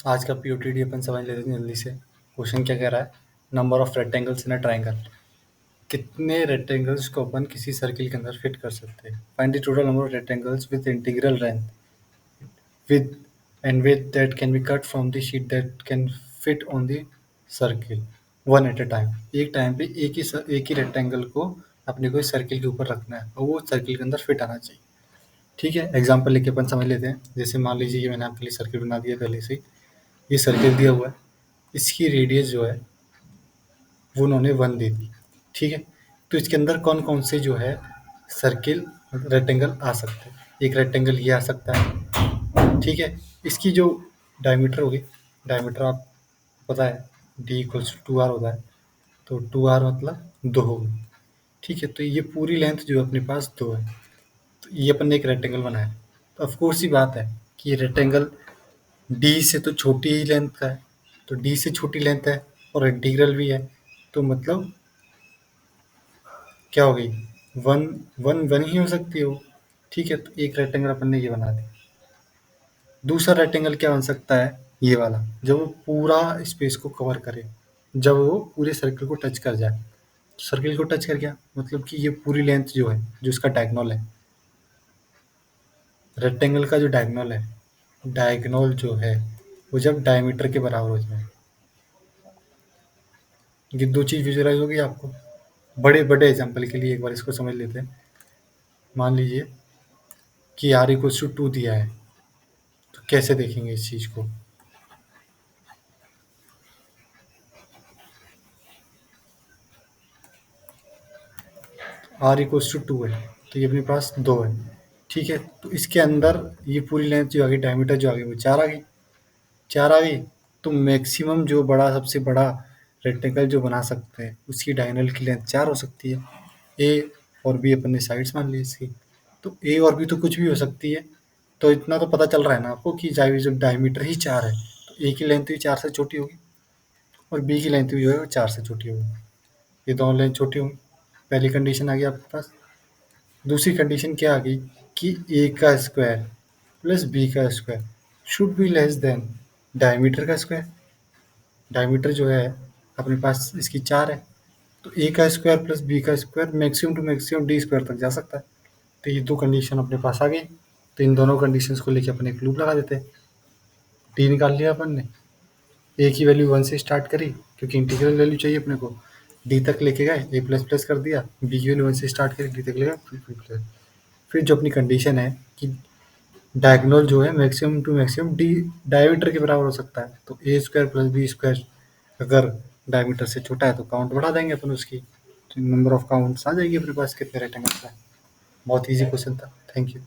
आज का पीओटीडी अपन समझ लेते हैं जल्दी से। क्वेश्चन क्या कह रहा है? Number of rectangles in a triangle. कितने रेक्टेंगल्स को अपन किसी सर्किल के अंदर फिट कर सकते हैं? Find the total number of rectangles with integral length with and width that can be cut from the sheet that can fit on the circle one at a time। एक time पे एक ही rectangle को अपने को इस circle के ऊपर रखना है और वो सर्किल के अंदर फिट आना चाहिए। ठीक है, एग्जांपल लेके अपन समझ लेते हैं। जैसे मान लीजिए कि मैंने आपके लिए सर्किल बना दिया पहले से ही। ये सर्किल दिया हुआ है, इसकी रेडियस जो है वो उन्होंने 1 दे दी। ठीक है, तो इसके अंदर कौन कौन से जो है सर्किल रेक्टेंगल आ सकते हैं? एक रेक्टेंगल ये आ सकता है। ठीक है, इसकी जो डायमीटर होगी, डायमीटर आप पता है डी इक्वल्स टू आर होता है, तो टू आर मतलब 2 होगी। ठीक है, तो ये पूरी लेंथ जो है अपने पास 2 है। तो ये अपन ने एक रेक्टेंगल बनाया। तो ऑफकोर्स ही बात है कि ये रेक्टेंगल डी से तो छोटी ही लेंथ का है, तो डी से छोटी लेंथ है और इंटीग्रल भी है, तो मतलब क्या हो गई? वन वन वन ही हो सकती है वो। ठीक है, तो एक रेक्टेंगल अपन ने ये बना दिया। दूसरा रेक्टेंगल क्या बन सकता है? ये वाला, जब वो पूरा स्पेस को कवर करे, जब वो पूरे सर्कल को टच कर जाए। सर्कल को टच कर गया मतलब कि ये पूरी लेंथ जो है, जो इसका डायगोनल है, रेक्टेंगल का जो डायगोनल है, डायगोनल जो है वो जब डायमीटर के बराबर हो जाए। ये दो चीज विजुअलाइज होगी आपको। बड़े बड़े एग्जाम्पल के लिए एक बार इसको समझ लेते हैं। मान लीजिए कि आर इक्वल्स टू 2 दिया है, तो कैसे देखेंगे इस चीज को? आर इक्वल्स टू 2 है, तो ये अपने पास 2 है। ठीक है, तो इसके अंदर ये पूरी लेंथ जो आ गई, डायमीटर जो आ गई, वो 4 आ गई। 4 आ गई, तो मैक्सिमम जो बड़ा, सबसे बड़ा रेक्टेंगल जो बना सकते हैं उसकी डायगोनल की लेंथ 4 हो सकती है। ए और बी अपन ने साइड्स मान ली इसकी, तो ए और बी तो कुछ भी हो सकती है। तो इतना तो पता चल रहा है ना आपको कि जब डायमीटर ही 4 है, तो ए की लेंथ भी 4 से छोटी होगी और बी की लेंथ भी जो है वो 4 से छोटी होगी। ये दोनों लेंथ छोटी होंगी। पहली कंडीशन आ गई आपके पास। दूसरी कंडीशन क्या आ गई कि ए का स्क्वायर प्लस बी का square should be less than diameter का स्क्वायर। डायमीटर जो है अपने पास इसकी 4 है, तो ए का स्क्वायर प्लस बी का square maximum to maximum D square तक जा सकता है। तो ये दो कंडीशन अपने पास आ गई। तो इन दोनों कंडीशंस को लेके अपन एक लूप लगा देते हैं। डी निकाल लिया अपन ने। ए की वैल्यू 1 से स्टार्ट करी क्योंकि इंटीग्रल वैल्यू चाहिए अपने को। डी तक लेके गए, ए प्लस प्लस कर दिया। बी की वैल्यू 1 से स्टार्ट करी, डी तक ले गए, फिर प्लस। फिर जो अपनी कंडीशन है कि डायगोनल जो है maximum to maximum D diameter के बराबर हो सकता है, तो A square plus B square अगर डायमीटर से छोटा है तो काउंट बढ़ा देंगे अपन उसकी, तो नंबर ऑफ काउंट्स आ जाएगी अपने पास कितने रेक्टेंगल्स है। बहुत इजी क्वेश्चन था। Thank you.